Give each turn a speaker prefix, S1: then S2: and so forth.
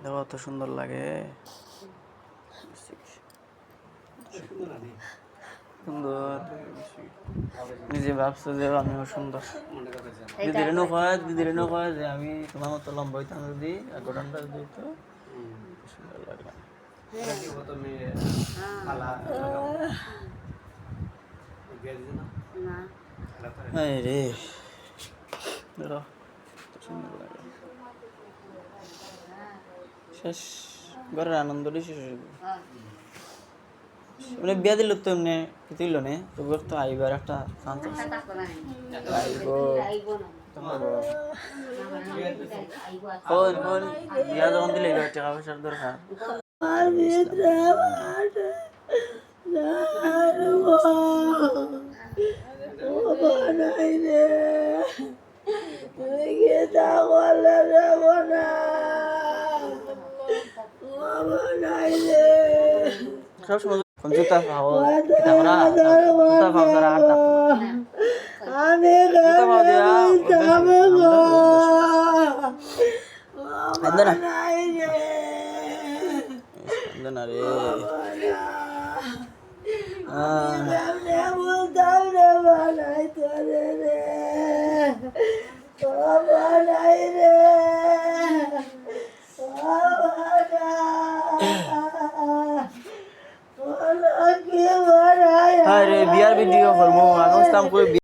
S1: দেখো কত সুন্দর লাগে, সুন্দর। নিজে ভাবছো যে আমিও সুন্দর। দিদির কয় যে আমি তোমার মতো লম্বা হইতাম যদি, গঠনটা যদি হইতো সুন্দর লাগবে। রে ধরো সুন্দর লাগে, শেষ ঘরের আনন্দটাই শেষ হয়ে যাবে। মানে বিয়া দিল তো এমনি দিল নে, তবু তো আইবার একটা চান্স আছে। বিয়া যখন দিলে এবার টাকা পয়সার দরকার। সবসময় জুতা পাও জুতা পাও তারা আর বিয়ার ভিডিও করবো।